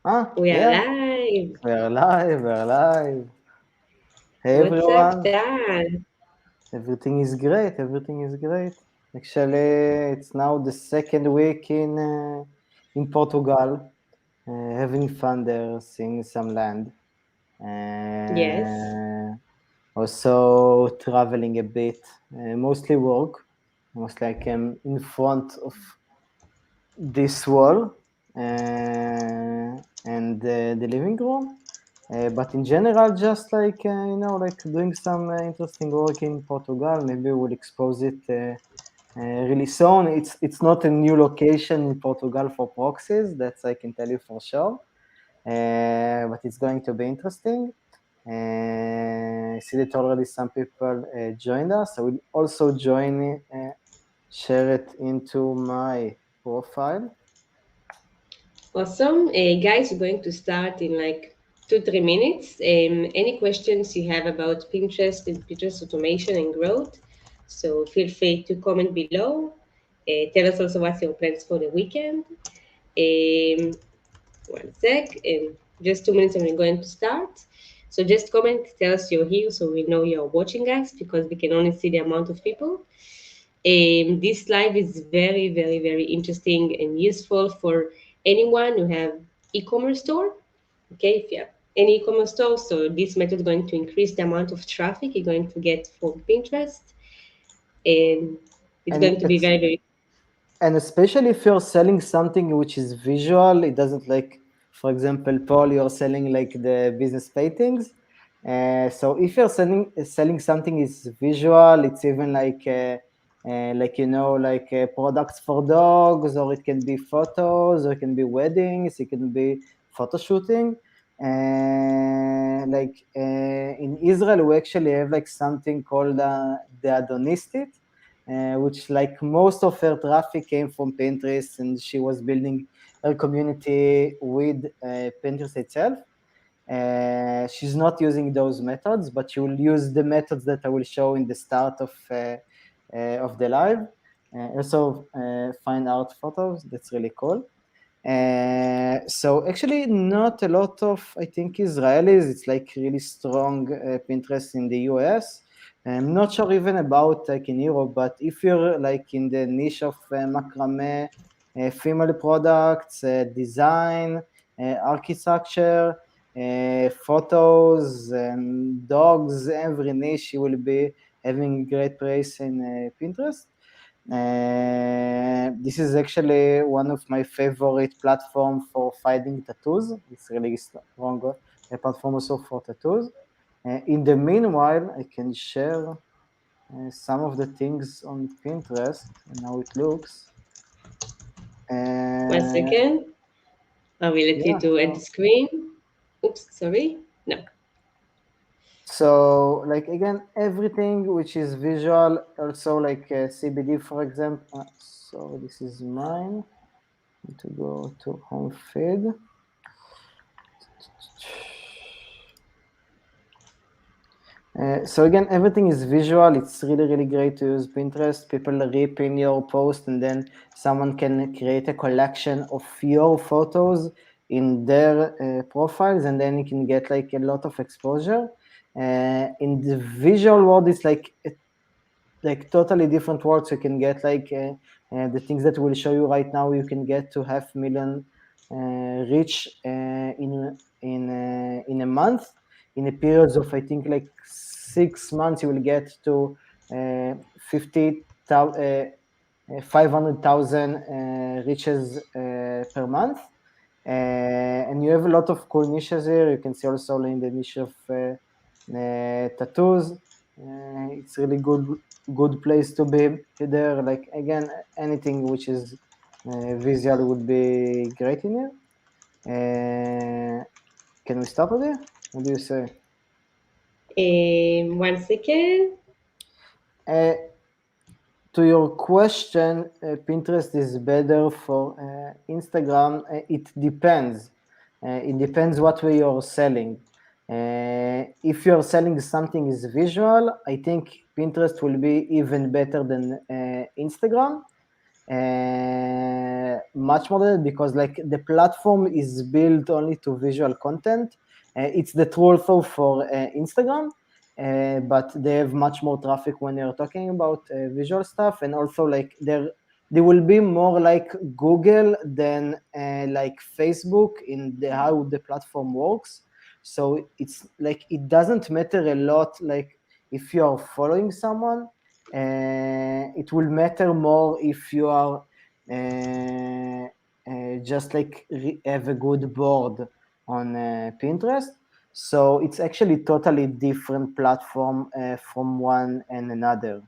We are Yeah, live. we're live, we're live. Hey What's up, everyone, Dan? everything is great, everything is great. Actually, it's now the second week in Portugal, having fun there, seeing some land. Yes. Uh, Also traveling a bit, mostly work, almost like I'm in front of this wall and the living room. But in general, just like like doing some interesting work in Portugal. Maybe we'll expose it really soon. It's not a new location in Portugal for proxies. That's I can tell you for sure. But it's going to be interesting. I see that already some people joined us. I will also share it into my profile. Awesome. Guys, we're going to start in like 2, 3 minutes. Any questions you have about Pinterest and Pinterest automation and growth? So feel free to comment below. Tell us also what's your plans for the weekend. Um, one sec. Just 2 minutes and we're going to start. So just comment, tell us you're here so we know you're watching us because we can only see the amount of people. This live is very, very, very interesting and useful for anyone who have e-commerce store. Okay, if you have any e-commerce store, so this method is going to increase the amount of traffic you're going to get from Pinterest, and it's And going to be it's very, very. and especially if you're selling something which is visual, it doesn't like, for example, Paul, you're selling like the business paintings. So if you're selling something is visual, it's even like products for dogs, or it can be photos, or it can be weddings, it can be photo shooting. In Israel, we actually have like something called the Adonistit, which like most of her traffic came from Pinterest, and she was building her community with Pinterest itself. She's not using those methods, but she will use the methods that I will show in the start of the live. Also, fine art photos. That's really cool. So actually, not a lot of I think Israelis. It's like really strong Pinterest in the US. I'm not sure even about like in Europe, but if you're like in the niche of macrame, female products, design, architecture, photos, and dogs, every niche, you will be having great place in Pinterest. This is actually one of my favorite platform for finding tattoos. It's really strong platform also for tattoos. In the meanwhile, I can share some of the things on Pinterest and how it looks. One Uh, second. I will let you yeah, to add the so screen. Oops, sorry. No. so like again, everything which is visual, also like CBD, for example. So this is mine. Need to go to home feed. So again, everything is visual. It's really, really great to use Pinterest. People rip in your post, and then someone can create a collection of your photos in their profiles, and then you can get like a lot of exposure. In the visual world, it's like totally different world. So you can get like the things that we'll show you right now. You can get to 500,000 reach in a month. In a period of I think like 6 months, you will get to 500,000 reaches per month. And you have a lot of cool niches here. You can see also in the niche of tattoos. It's really good place to be there. Like again, anything which is visual would be great in here. Can we stop there? What do you say? One second. Uh, to your question, Pinterest is better for Instagram. It depends. It depends what way you're selling. If you're selling something is visual, I think Pinterest will be even better than Instagram. much more than that, because like the platform is built only to visual content. It's the true also for Instagram, but they have much more traffic when you're talking about visual stuff, and also like they will be more like Google than like Facebook in how the platform works. So it's like it doesn't matter a lot like if you are following someone. It will matter more if you are just like have a good board on Pinterest. So it's actually totally different platform from one and another.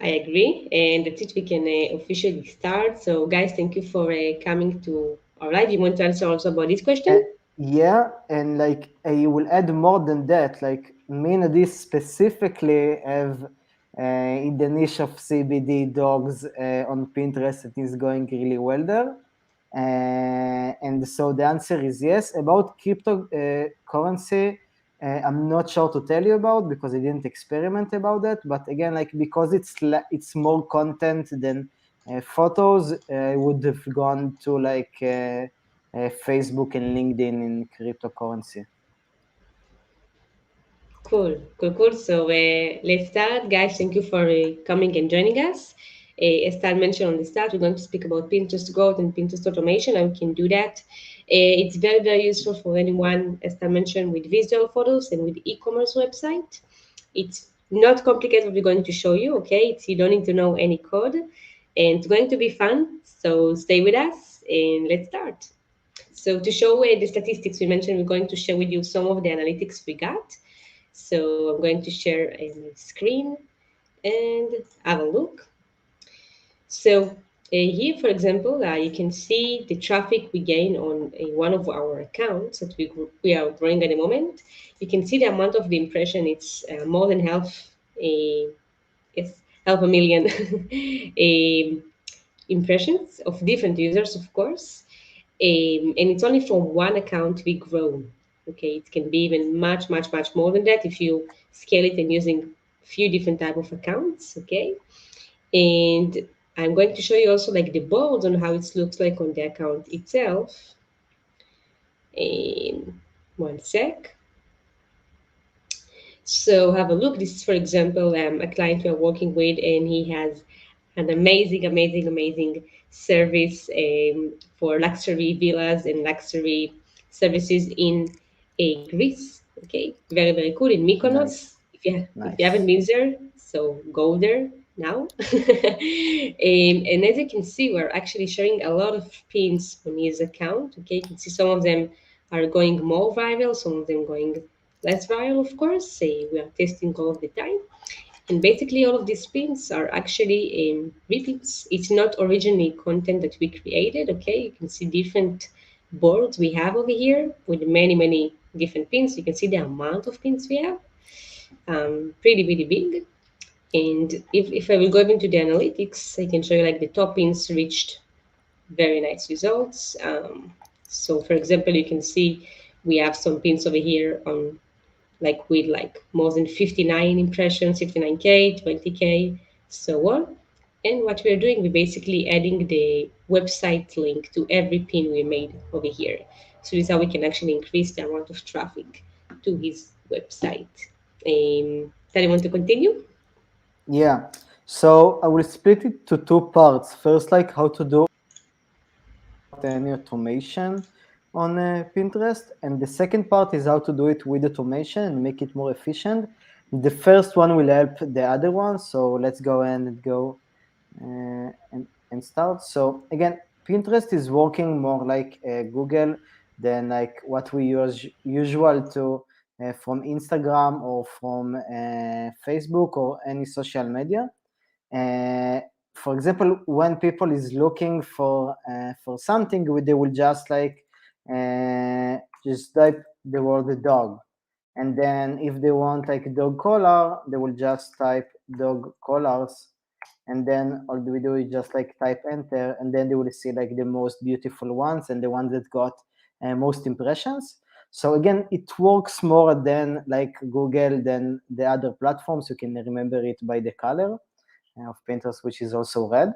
I agree, and that's it. We can officially start. So, guys, thank you for coming to our live. You want to answer also about this question? Yeah, and like you will add more than that. Like me and this specifically have in the niche of CBD dogs on Pinterest. It is going really well there. And so the answer is yes. About cryptocurrency, I'm not sure to tell you about because I didn't experiment about that. But again, like because it's more content than photos, I would have gone to like Facebook and LinkedIn in cryptocurrency. Cool, cool, cool. So let's start, guys. Thank you for coming and joining us. As Tal mentioned on the start, we're going to speak about Pinterest growth and Pinterest automation, and we can do that. It's very, very useful for anyone, as Tal mentioned, with visual photos and with e-commerce website. It's not complicated what we're going to show you, okay? You don't need to know any code, and it's going to be fun. So stay with us, and let's start. So to show the statistics we mentioned, we're going to share with you some of the analytics we got. So I'm going to share a screen and have a look. So here, for example, you can see the traffic we gain on one of our accounts that we are growing at the moment. You can see the amount of the impression. It's more than half. It's half a million impressions of different users, of course. And it's only from one account we grow. Okay, it can be even much, much, much more than that if you scale it and using few different type of accounts. Okay, and I'm going to show you also like the boards on how it looks like on the account itself. One sec. So have a look. This is, for example, a client we are working with, and he has an amazing, amazing, amazing service for luxury villas and luxury services in Greece. Okay, very, very cool in Mykonos. Nice, If you haven't nice. been there, so go there now. And as you can see, we're actually sharing a lot of pins on his account. Okay, you can see some of them are going more viral, some of them going less viral, of course. We are testing all of the time. And basically, all of these pins are actually repeats. It's not originally content that we created. Okay, you can see different boards we have over here with many, many different pins. You can see the amount of pins we have, pretty, pretty big. And if I will go into the analytics, I can show you like the top pins reached very nice results. So, for example, you can see we have some pins over here on like with like more than 59 impressions, 59K, 20K, so on. And what we're doing, we're basically adding the website link to every pin we made over here. So this is how we can actually increase the amount of traffic to his website. Do you want to continue? Yeah. So I will split it to two parts. First, like how to do any automation on Pinterest, and the second part is how to do it with automation and make it more efficient. The first one will help the other one, so let's go and go and start. So again, Pinterest is working more like Google than like what we use usual to from Instagram or from Facebook or any social media. Uh, for example, when people is looking for something, they will just like just type the word dog, and then if they want like dog collar, they will just type dog collars, and then all we do is just like type enter, and then they will see like the most beautiful ones and the ones that got most impressions. So again, it works more than like Google than the other platforms. You can remember it by the color. of Pinterest, which is also red.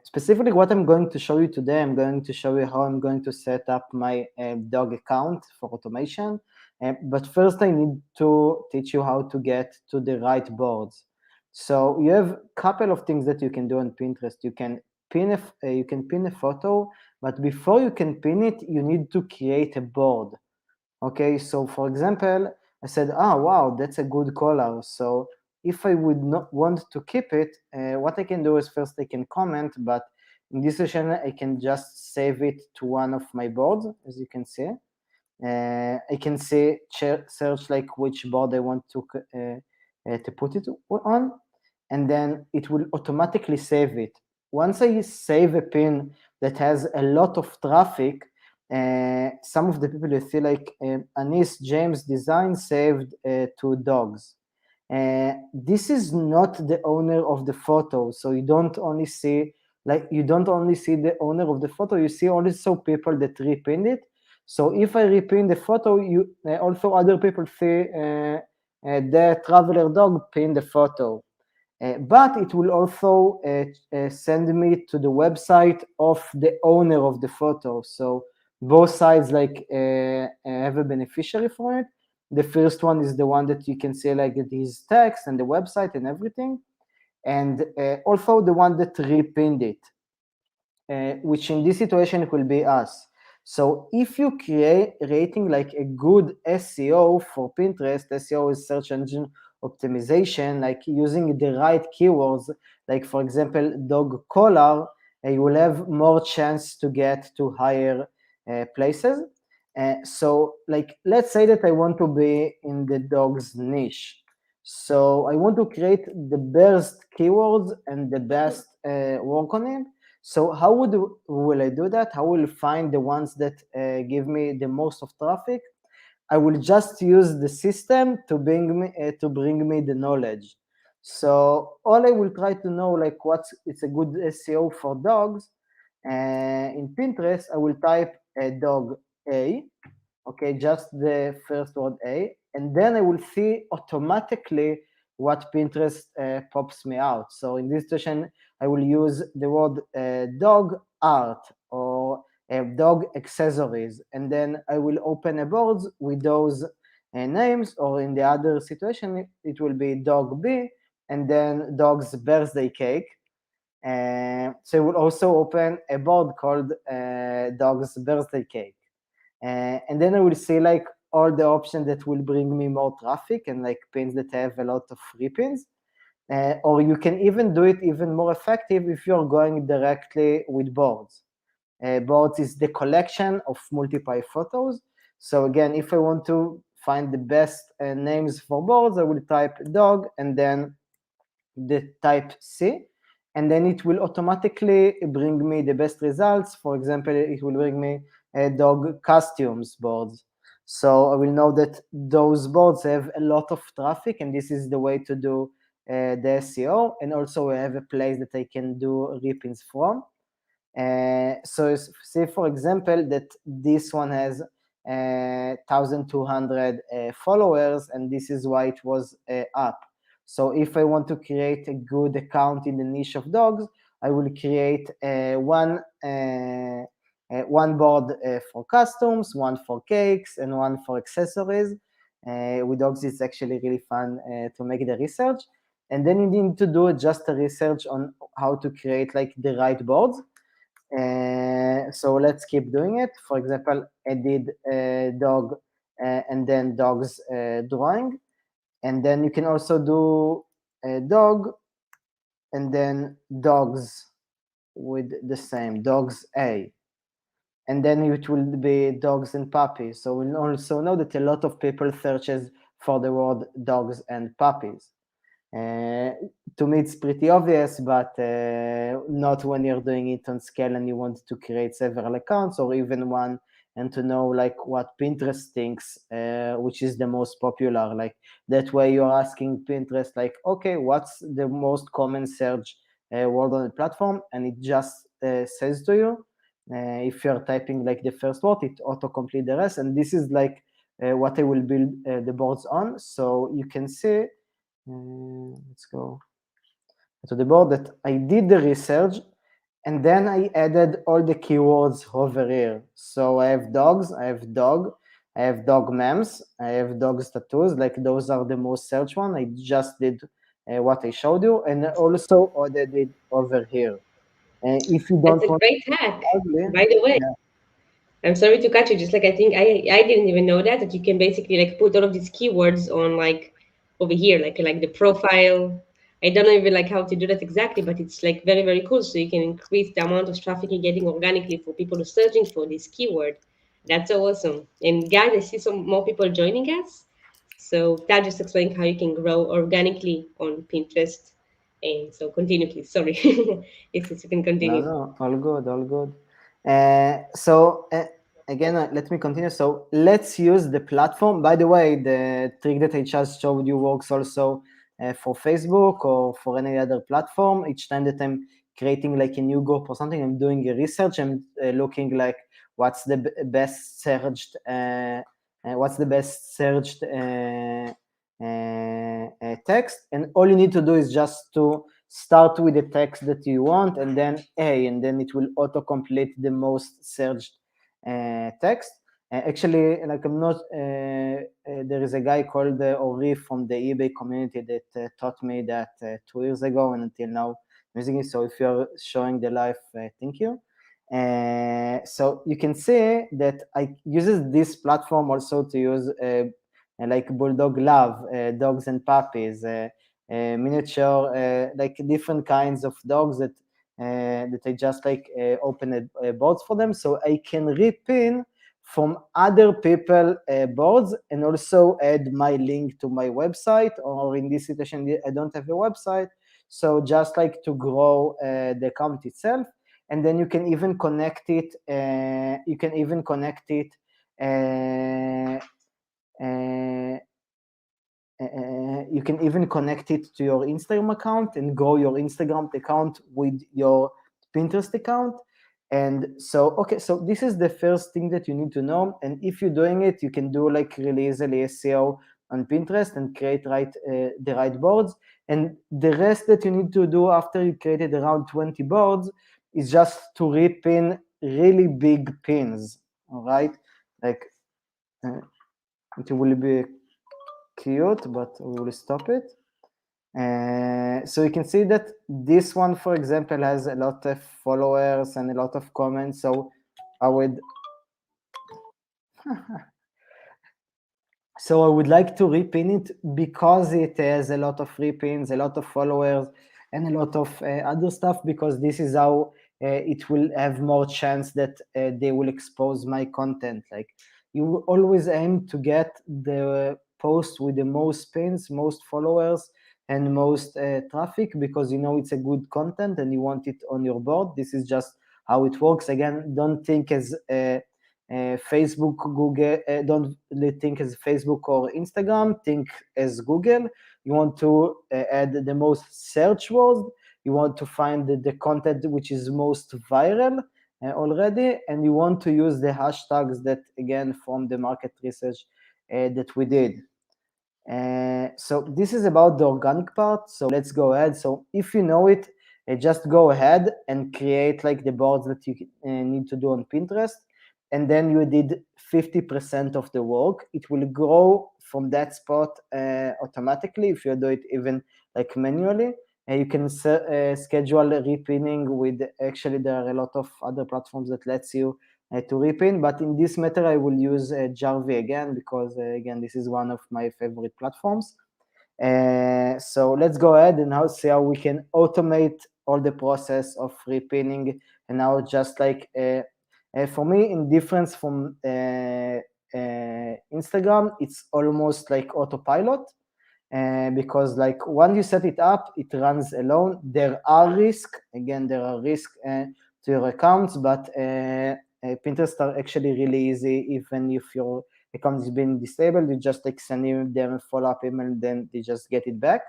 Specifically, what I'm going to show you today, I'm going to show you how I'm going to set up my dog account for automation. But first, I need to teach you how to get to the right boards. So you have a couple of things that you can do on Pinterest. You can pin a photo, but before you can pin it, you need to create a board. Okay, so for example, I said, wow, that's a good color. So if I would not want to keep it, what I can do is first I can comment, but in this session, I can just save it to one of my boards, as you can see. I can say search like which board I want to put it on, and then it will automatically save it. Once I save a pin that has a lot of traffic, some of the people you see like Anis James design saved 2 dogs. This is not the owner of the photo, so you don't only see the owner of the photo, you see also people that repinned it. So if I repin the photo, you also other people see the traveler dog pin the photo. But it will also send me to the website of the owner of the photo. So both sides have a beneficiary for it. The first one is the one that you can see like his text and the website and everything, and also the one that repinned it, which in this situation it will be us. So if you creating like a good SEO for Pinterest, SEO is search engine optimization, like using the right keywords, like for example, dog collar, you will have more chance to get to higher places. So like, let's say that I want to be in the dog's niche. So I want to create the best keywords and the best work on it. So how will I do that? How will I find the ones that give me the most of traffic? I will just use the system to bring me the knowledge. So all I will try to know like it's a good SEO for dogs. In Pinterest, I will type dog A, okay, just the first word A, and then I will see automatically what Pinterest pops me out. So in this situation, I will use the word dog art or dog accessories, and then I will open a board with those names, or in the other situation, it will be dog B, and then dog's birthday cake. So I will also open a board called dog's birthday cake. And then I will see like all the options that will bring me more traffic and like pins that have a lot of free pins. Or you can even do it even more effective if you're going directly with boards. Boards is the collection of multiple photos. So again, if I want to find the best names for boards, I will type dog and then the type C, and then it will automatically bring me the best results. For example, it will bring me dog costumes boards. So I will know that those boards have a lot of traffic, and this is the way to do the SEO. And also I have a place that I can do repins from. So say for example that this one has 1,200 followers, and this is why it was up. So if I want to create a good account in the niche of dogs, I will create one board for costumes, one for cakes, and one for accessories. With dogs, it's actually really fun to make the research. And then you need to do just a research on how to create like the right boards. So let's keep doing it. For example, I did dog and then dogs drawing. And then you can also do dog and then dogs with the same, dogs A. And then it will be dogs and puppies. So we also know that a lot of people searches for the word dogs and puppies. To me, it's pretty obvious, but not when you're doing it on scale and you want to create several accounts or even one, and to know like what Pinterest thinks, which is the most popular. Like that way, you're asking Pinterest, like, okay, what's the most common search word on the platform, and it just says to you. If you're typing like the first word, it auto-complete the rest, and this is like what I will build the boards on. So you can see. Let's go. to the board that I did the research, and then I added all the keywords over here. So I have dogs, I have dog memes, I have dog tattoos, like those are the most searched one. I just did what I showed you, and also added it over here. If you That's don't a want great hack, ugly, by the way. yeah, I'm sorry to cut you. Just like I think I didn't even know that you can basically like put all of these keywords on like over here, like the profile. I don't know even like how to do that exactly, but it's like very cool. So you can increase the amount of traffic you're getting organically for people who are searching for this keyword. That's so awesome. And guys, I see some more people joining us. So that just explains how you can grow organically on Pinterest. And so continue, please. Sorry, if you can no, continue. no, all good, all good. So again, let me continue. So let's use the platform. By the way, the trick that I just showed you works also for Facebook or for any other platform. Each time that I'm creating like a new group or something, I'm doing a research. I'm looking like what's the best searched, text, and all you need to do is just to start with the text that you want, and then and then it will auto-complete the most searched text. Actually, like I'm not, there is a guy called Ori from the eBay community that taught me that 2 years ago, and until now I'm using it. So if you're showing the live, thank you. So you can see that I uses this platform also to use like Bulldog Love, dogs and puppies, miniature, like different kinds of dogs that I just like open boards for them, so I can repin from other people boards and also add my link to my website, or in this situation I don't have a website, so just like to grow the account itself. And then you can even connect it. Uh, uh, you can even connect it to your Instagram account and grow your Instagram account with your Pinterest account. And so, okay, so this is the first thing that you need to know. And if you're doing it, you can do like really easily SEO on Pinterest and create the right boards. And the rest that you need to do after you created around 20 boards is just to repin really big pins, all right? Like it will be cute, but we will stop it. So you can see that this one, for example, has a lot of followers and a lot of comments. So I would like to repin it because it has a lot of repins, a lot of followers, and a lot of other stuff, because this is how it will have more chance that they will expose my content. Like, you always aim to get the post with the most pins, most followers, and most traffic, because you know it's a good content and you want it on your board. This is just how it works. Again, don't think as Facebook, Google, don't think as Facebook or Instagram, think as Google. You want to add the most search words, you want to find the content which is most viral already, and you want to use the hashtags that, again, from the market research that we did. So this is about the organic part. So let's go ahead. So if you know it, just go ahead and create like the boards that you need to do on Pinterest. And then you did 50% of the work. It will grow from that spot automatically if you do it even like manually. You can schedule repinning with, actually there are a lot of other platforms that lets you to repin, but in this matter I will use Jarvee again, because again this is one of my favorite platforms. So let's go ahead and now see how we can automate all the process of repinning. And now just like for me, in difference from Instagram, it's almost like autopilot. Because like once you set it up, it runs alone. There are risks, again, there are risks to your accounts, but Pinterest are actually really easy. Even if your account is being disabled, you just like send them a follow-up email, then they just get it back,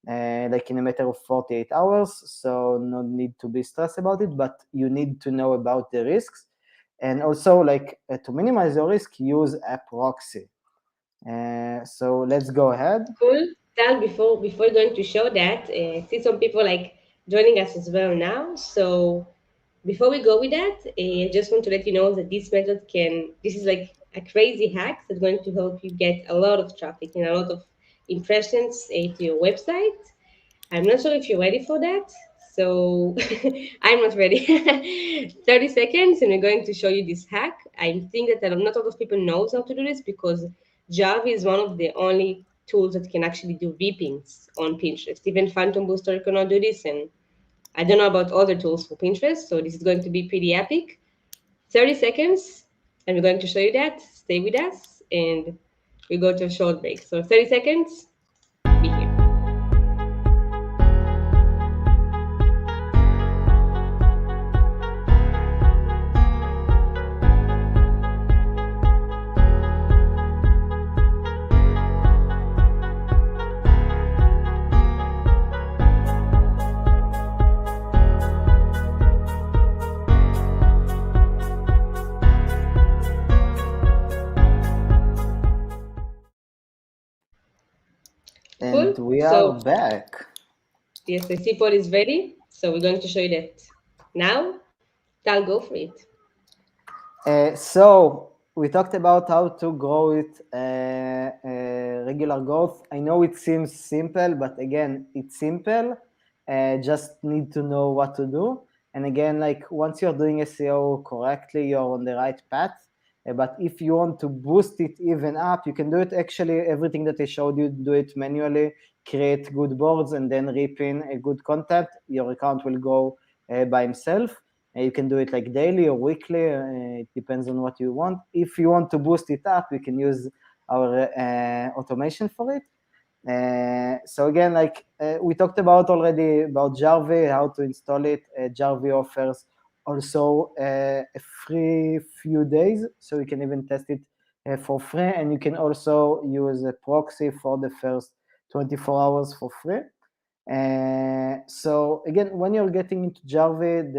like in a matter of 48 hours. So no need to be stressed about it, but you need to know about the risks. And also, like to minimize your risk, use a proxy. So let's go ahead. Cool. Tal, before going to show that, I see some people like joining us as well now. So before we go with that, I just want to let you know that this method this is like a crazy hack that's going to help you get a lot of traffic and a lot of impressions to your website. I'm not sure if you're ready for that. So I'm not ready. 30 seconds and we're going to show you this hack. I think that not a lot of people knows how to do this because Java is one of the only tools that can actually do Repins on Pinterest. Even Phantom Booster cannot do this, and I don't know about other tools for Pinterest, so this is going to be pretty epic. 30 seconds, and we're going to show you that. Stay with us, and we go to a short break. So 30 seconds, be here. And Cool. we are So back. yes, the C is ready. So we're going to show you that now. I'll go for it. So we talked about how to grow it regular growth. I know it seems simple, but again, it's simple. Just need to know what to do. And again, like once you're doing SEO correctly, you're on the right path. But if you want to boost it even up, you can do it actually, everything that I showed you, do it manually, create good boards and then rip in a good content. Your account will go by himself. You can do it like daily or weekly. It depends on what you want. If you want to boost it up, you can use our automation for it. So again, like we talked about already about Jarvee, how to install it. Jarvee offers also a free few days, so you can even test it for free, and you can also use a proxy for the first 24 hours for free. So again, when you're getting into Jarvee,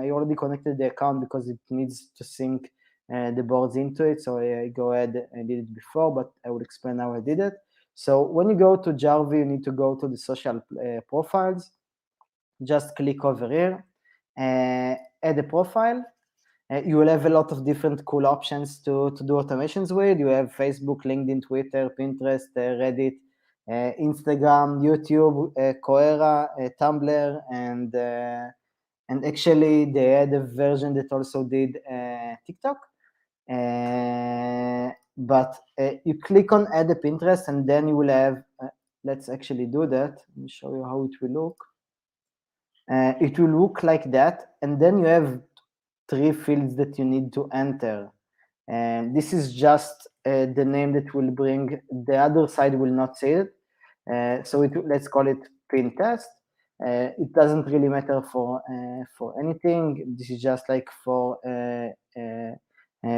you already connected the account because it needs to sync the boards into it. So I go ahead and did it before, but I will explain how I did it. So when you go to Jarvee, you need to go to the social profiles. Just click over here, add a profile. You will have a lot of different cool options to do automations with. You have Facebook, LinkedIn, Twitter, Pinterest, Reddit, Instagram, YouTube, Quora, Tumblr, and actually they had a version that also did TikTok. But you click on add a Pinterest and then you will have, let's actually do that. Let me show you how it will look. It will look like that, and then you have 3 fields that you need to enter. And this is just the name that will bring, the other side will not see it. So let's call it pin test. It doesn't really matter for anything. This is just like for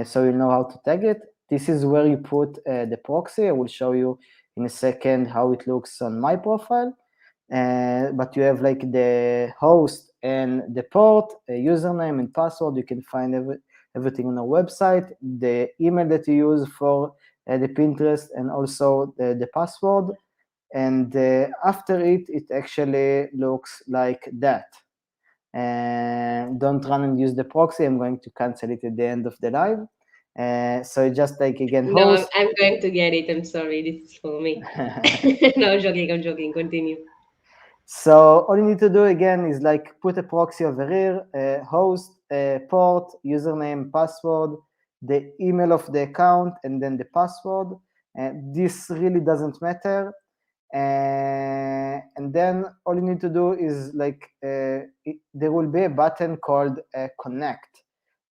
so you know how to tag it. This is where you put the proxy. I will show you in a second how it looks on my profile. But you have like the host and the port, a username and password. You can find everything on our website, the email that you use for the Pinterest, and also the password. And after it actually looks like that. And don't run and use the proxy. I'm going to cancel it at the end of the live. So just like again, No, host. I'm going to get it. I'm sorry. This is for me. No, I'm joking. I'm joking. Continue. So all you need to do again is like put a proxy over here, host, port, username, password, the email of the account, and then the password. This really doesn't matter. And then all you need to do is like there will be a button called connect,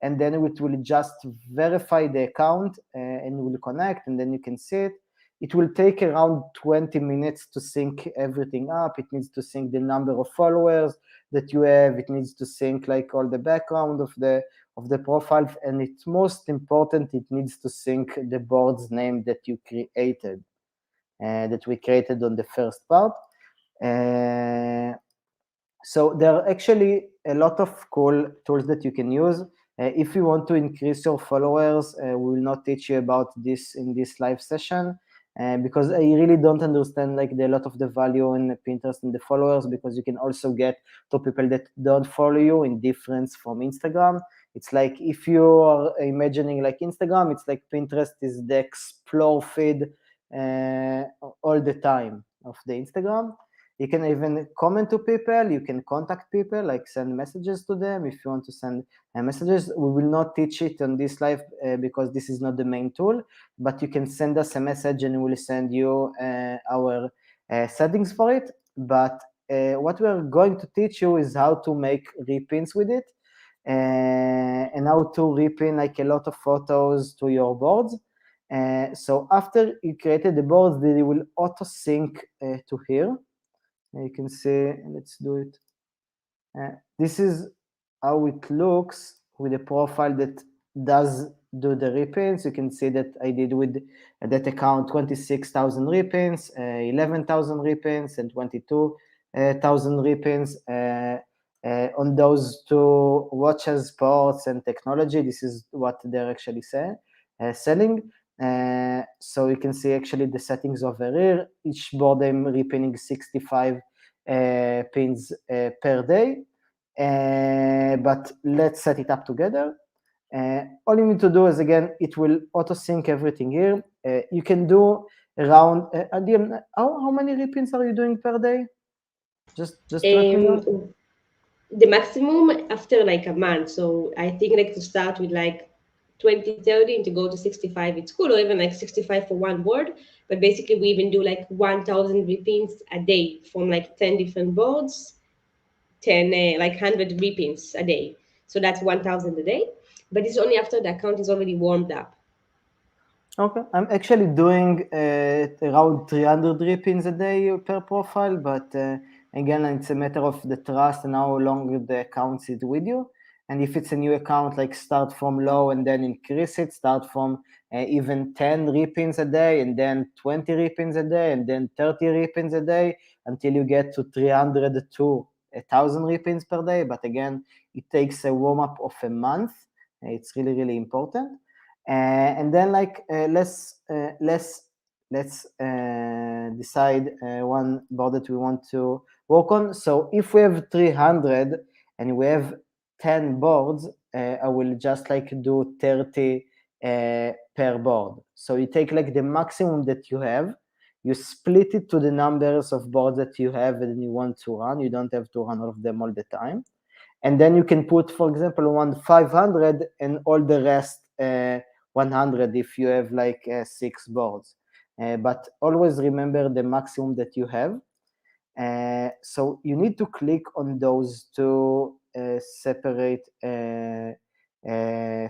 and then it will just verify the account and will connect, and then you can see it. It will take around 20 minutes to sync everything up. It needs to sync the number of followers that you have. It needs to sync like all the background of the profile, and it's most important, it needs to sync the board's name that you created, that we created on the first part. So there are actually a lot of cool tools that you can use. If you want to increase your followers, we will not teach you about this in this live session. because I really don't understand like a lot of the value in Pinterest and the followers, because you can also get to people that don't follow you in difference from Instagram. It's like if you are imagining like Instagram, it's like Pinterest is the explore feed all the time of the Instagram. You can even comment to people, you can contact people, like send messages to them if you want to send messages. We will not teach it on this live because this is not the main tool, but you can send us a message and we will send you our settings for it. But what we are going to teach you is how to make repins with it, and how to repin like a lot of photos to your boards. So after you created the boards, they will auto sync to here. You can see, let's do it. This is how it looks with a profile that does do the repins. You can see that I did with that account 26,000 repins, 11,000 repins, and 22,000 repins. On those two watches, sports, and technology, this is what they're actually selling. So you can see actually the settings over here. Each board I'm repinning 65 pins per day. But let's set it up together. All you need to do is, again, it will auto sync everything here. You can do around Adiel, how many repins are you doing per day? Just to let me know. The maximum after like a month. So I think like to start with like 20, 30 and to go to 65, it's cool, or even like 65 for one board. But basically, we even do like 1,000 repins a day from like 10 different boards, 10, like 100 repins a day. So that's 1,000 a day. But it's only after the account is already warmed up. Okay, I'm actually doing around 300 repins a day per profile, but again, it's a matter of the trust and how long the account is with you. And if it's a new account, like start from low and then increase it, start from even 10 repins a day, and then 20 repins a day, and then 30 repins a day, until you get to 300 to 1,000 repins per day. But again, it takes a warm up of a month. It's really, really important. And then like let's decide one board that we want to work on. So if we have 300 and we have 10 boards, I will just like do 30 per board. So you take like the maximum that you have, you split it to the numbers of boards that you have and you want to run. You don't have to run all of them all the time. And then you can put, for example, one 500 and all the rest 100 if you have like 6 boards. But always remember the maximum that you have. So you need to click on those two separate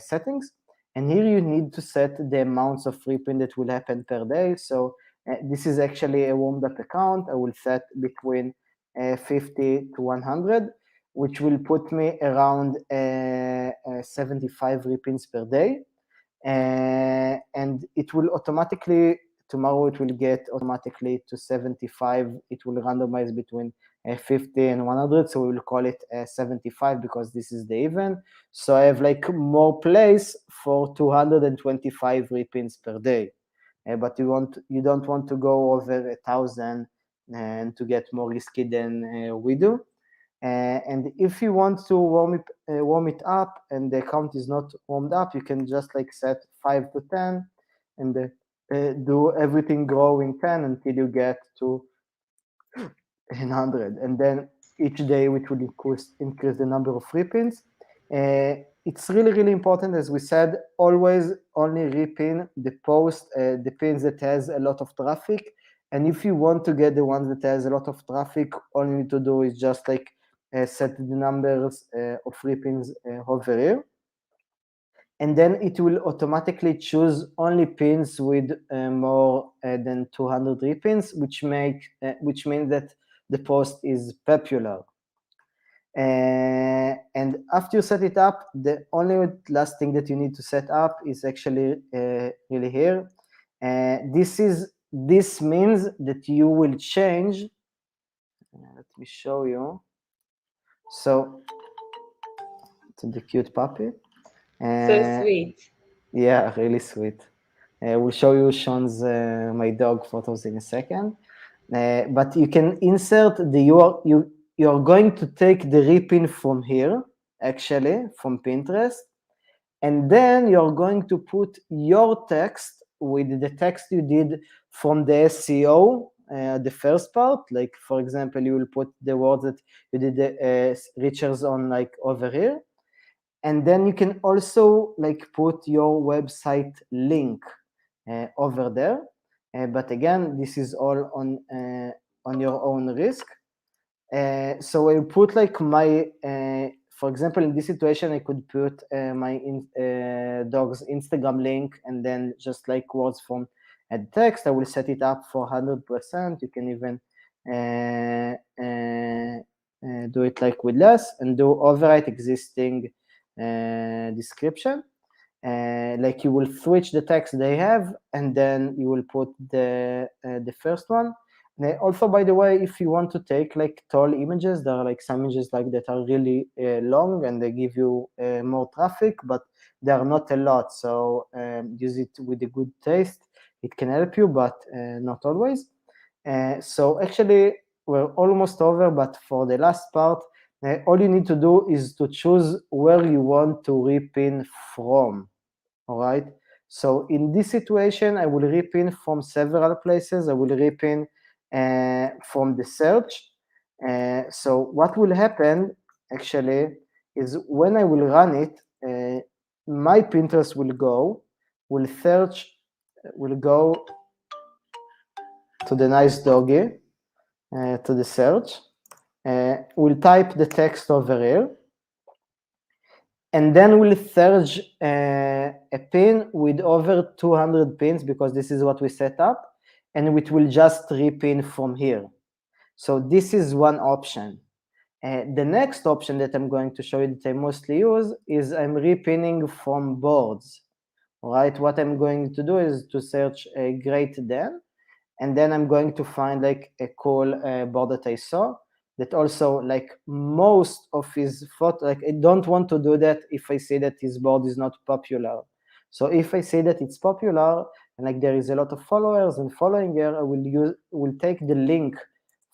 settings. And here you need to set the amounts of reprint that will happen per day. So this is actually a warmed up account. I will set between 50 to 100, which will put me around 75 reprints per day. And it will automatically, tomorrow it will get automatically to 75. It will randomize between 50 and 100, so we will call it 75 because this is the even. So I have like more place for 225 reprints per day. But you don't want to go over 1,000 and to get more risky than we do. And if you want to warm it up and the account is not warmed up, you can just like set 5 to 10 and do everything grow in 10 until you get to 100. And then each day which will increase the number of repins. It's really, really important, as we said, always only repin the post, the pins that has a lot of traffic. And if you want to get the ones that has a lot of traffic, all you need to do is just like set the numbers of repins over here. And then it will automatically choose only pins with more than 200 repins, which means that the post is popular. And after you set it up, the only last thing that you need to set up is actually really here. This means that you will change. Let me show you. So it's the cute puppy. So sweet. Yeah, really sweet. We'll show you Sean's my dog photos in a second. But you can insert the you're going to take the Repin from here, actually, from Pinterest, and then you're going to put your text with the text you did from the SEO, the first part. Like, for example, you will put the words that you did the research on, like over here, and then you can also like put your website link over there. But again, this is all on your own risk. So I put like my, for example, in this situation, I could put my dog's Instagram link and then just like words from the text. I will set it up for 100%. You can even do it like with less and do overwrite existing description. Like you will switch the text they have, and then you will put the first one. Also, by the way, if you want to take like tall images, there are like some images like that are really long and they give you more traffic, but they are not a lot. So use it with a good taste. It can help you, but not always. So actually, we're almost over, but for the last part, all you need to do is to choose where you want to repin from. All right. So in this situation, I will repin from several places. I will repin from the search. So what will happen actually is when I will run it, my Pinterest will search, will go to the nice doggy, to the search, will type the text over here, and then we'll search a pin with over 200 pins because this is what we set up, and it will just repin from here. So this is one option. The next option that I'm going to show you that I mostly use is I'm repinning from boards. All right, what I'm going to do is to search a Great Dan, and then I'm going to find like a cool board that I saw that also like most of his photo, like I don't want to do that if I say that his board is not popular. So if I say that it's popular and like there is a lot of followers and following her, I will take the link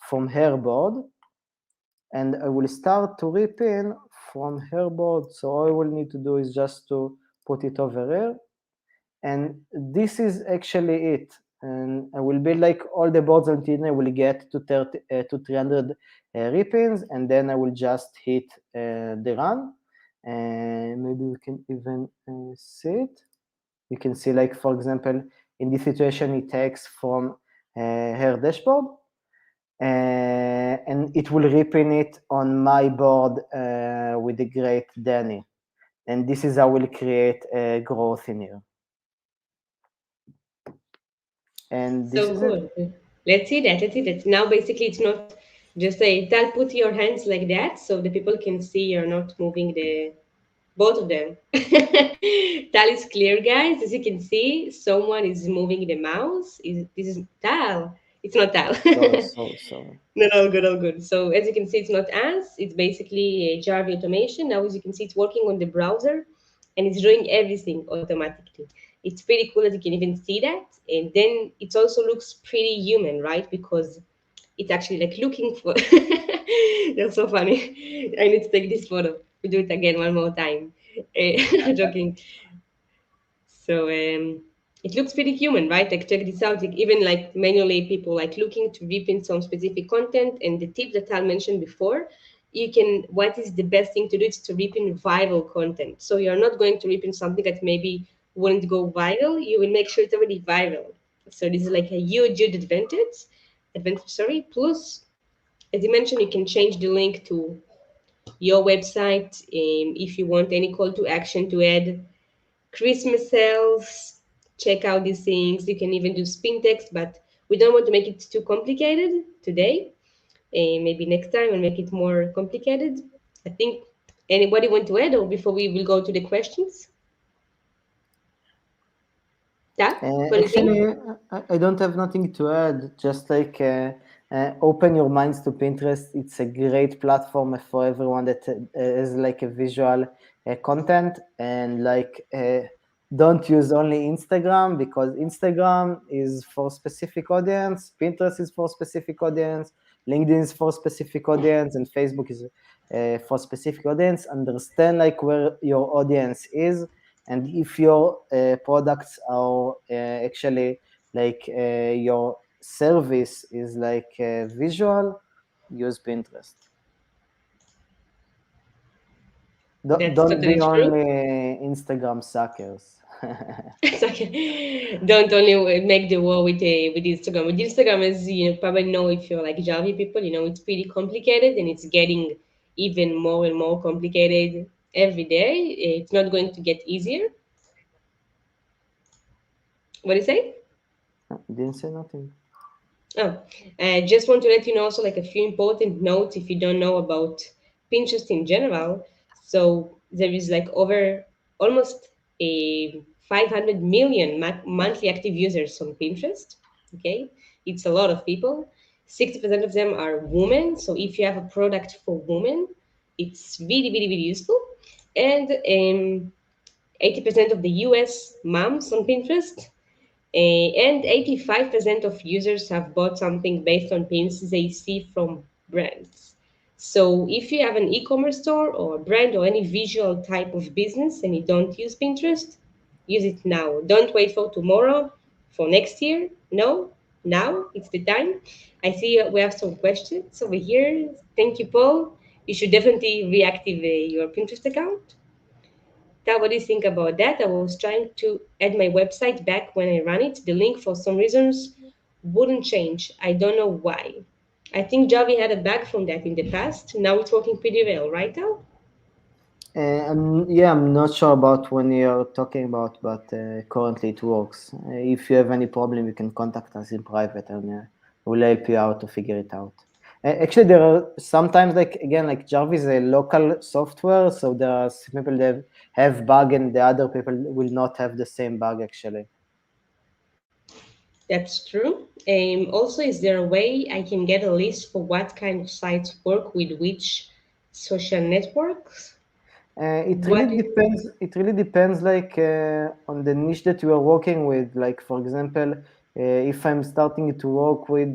from her board and I will start to repin from her board. So all I will need to do is just to put it over here. And this is actually it. And I will build like all the boards until I will get to 300 repins, and then I will just hit the run. And maybe we can even see it. You can see, like, for example, in this situation, it takes from her dashboard, and it will repin it on my board with the great Danny. And this is how we'll create growth in here. And this So is it. cool. Let's see that. Let's see that. Now, basically, it's not just a Tal, put your hands like that so the people can see you're not moving the both of them. Tal is clear, guys. As you can see, someone is moving the mouse. This is Tal? It's not Tal. So No, no, good, all good. So as you can see, it's not us. It's basically a Jarvis automation. Now, as you can see, it's working on the browser, and it's doing everything automatically. It's pretty cool that you can even see that. And then it also looks pretty human, right? Because it's actually like looking for. They're so funny. I need to take this photo. We do it again one more time. Joking. So it looks pretty human, right? Like check this out. Like, even like manually people like looking to repin some specific content, and the tip that Tal mentioned before, you can, what is the best thing to do is to repin viral content. So you're not going to repin something that maybe wouldn't go viral. You will make sure it's already viral. So this is like a huge, huge advantage, sorry. Plus, as you mentioned, you can change the link to your website if you want any call to action to add Christmas sales. Check out these things. You can even do spin text, but we don't want to make it too complicated today. Maybe next time we'll make it more complicated. I think, anybody want to add, or before we will go to the questions? Yeah, what do you think? Actually, I don't have nothing to add. Just like open your minds to Pinterest. It's a great platform for everyone that has like a visual content, and like don't use only Instagram, because Instagram is for specific audience, Pinterest is for specific audience, LinkedIn is for specific audience, and Facebook is for specific audience. Understand like where your audience is, and if your products are actually like your service is like visual, use Pinterest. That's Don't be totally true. only Instagram suckers. It's okay. Don't only make the war with Instagram. With Instagram, as you probably know, if you're like Java people, it's pretty complicated and it's getting even more and more complicated every day. It's not going to get easier. What do you say? Didn't say nothing. Oh, I just want to let you know also like a few important notes if you don't know about Pinterest in general. So there is like over almost a 500 million monthly active users on Pinterest. Okay, it's a lot of people. 60% of them are women. So if you have a product for women, it's really, really, really useful. And 80% of the US moms on Pinterest and 85% of users have bought something based on pins they see from brands. So if you have an e-commerce store or a brand or any visual type of business and you don't use Pinterest, use it now. Don't wait for tomorrow, for next year. No, now it's the time. I see we have some questions over here. Thank you, Paul. You should definitely reactivate your Pinterest account. Tal, what do you think about that? I was trying to add my website back when I ran it. The link, for some reasons, wouldn't change. I don't know why. I think Javi had a bug from that in the past. Now it's working pretty well, right, Tal? Yeah, I'm not sure about when you're talking about, but currently it works. If you have any problem, you can contact us in private, and we'll help you out to figure it out. Actually, there are sometimes, like again, like Java is a local software, so there are some people that have bug, and the other people will not have the same bug actually. That's true. Also, is there a way I can get a list for what kind of sites work with which social networks? It What really do you depends. It really depends, like on the niche that you are working with. Like for example, if I'm starting to work with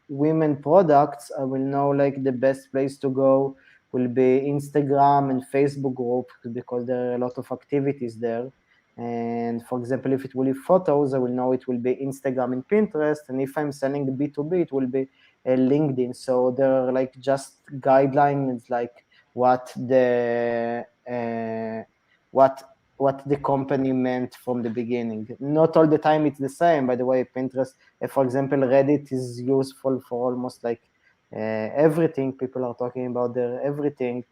women products, I will know like the best place to go will be Instagram and Facebook group, because there are a lot of activities there. And for example, if it will be photos, I will know it will be Instagram and Pinterest. And if I'm selling the B2B, it will be LinkedIn. So there are like just guidelines, like what the what the company meant from the beginning. Not all the time it's the same. By the way, Pinterest, for example, Reddit is useful for almost like everything. People are talking about their everything,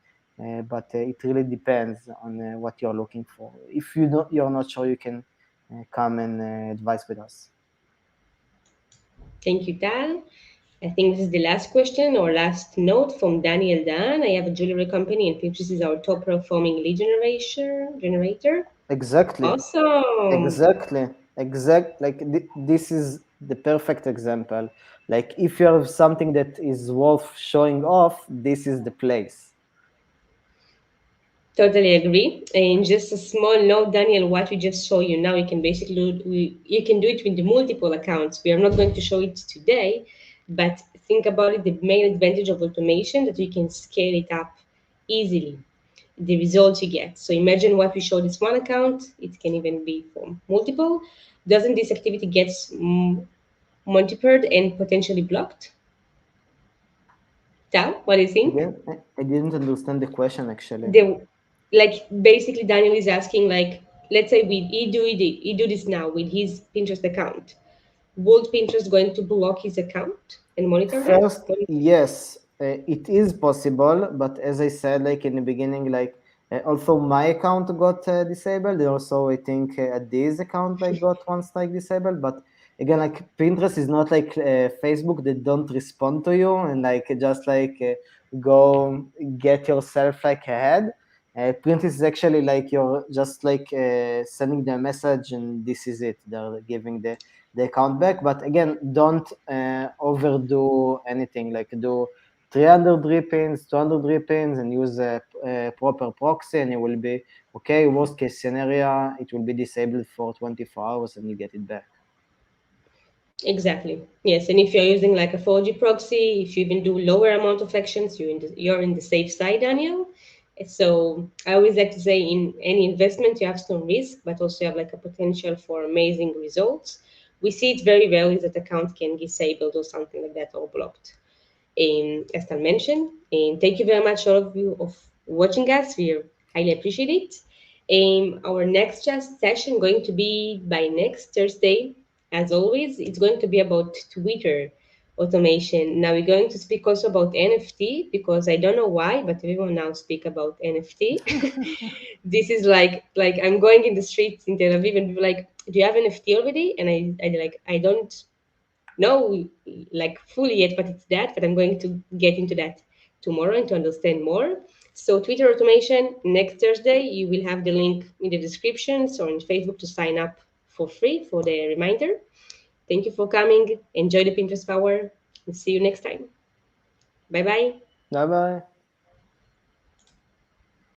but it really depends on what you're looking for. If you're not sure, you can come and advise with us. Thank you, Tal. I think this is the last question or last note from Daniel Dan. I have a jewelry company and Pinterest is our top performing lead generator. Exactly. Awesome. Exact, like this is the perfect example. Like if you have something that is worth showing off, this is the place. Totally agree. And just a small note, Daniel, what we just show you now, you can basically you can do it with the multiple accounts. We are not going to show it today, but think about it. The main advantage of automation that we can scale it up easily. The results you get. So imagine what we showed this one account. It can even be for multiple. Doesn't this activity get multiplied and potentially blocked? Tal, what do you think? Again, I didn't understand the question actually. The like basically Daniel is asking like let's say he do this now with his Pinterest account. Would Pinterest going to block his account and monitor that? First, yes, it is possible, but as I said, like in the beginning, like also my account got disabled. Also, I think this account like got once like disabled. But again, like Pinterest is not like Facebook. They don't respond to you and like just like go get yourself like ahead. Pinterest is actually like you're just like sending them a message, and this is it. They're giving the account back. But again, don't overdo anything. Like do 300 repins, 200 repins, and use a proper proxy, and you will be okay, worst case scenario, it will be disabled for 24 hours and you get it back. Exactly. Yes, and if you're using like a 4G proxy, if you even do lower amount of actions, you're in the safe side, Daniel. So I always like to say in any investment you have some risk, but also you have like a potential for amazing results. We see it very rarely that account can get disabled or something like that or blocked. As I mentioned. And thank you very much, all of you, of watching us. We highly appreciate it. Our next just session going to be by next Thursday. As always, it's going to be about Twitter automation. Now we're going to speak also about NFT because I don't know why, but everyone now speak about NFT. This is like I'm going in the streets in Tel Aviv and people like, do you have NFT already? And I don't know like fully yet, but it's that. But I'm going to get into that tomorrow and to understand more. So Twitter automation next Thursday. You will have the link in the descriptions or in Facebook to sign up for free for the reminder. Thank you for coming. Enjoy the Pinterest power and see you next time. Bye bye. Bye bye.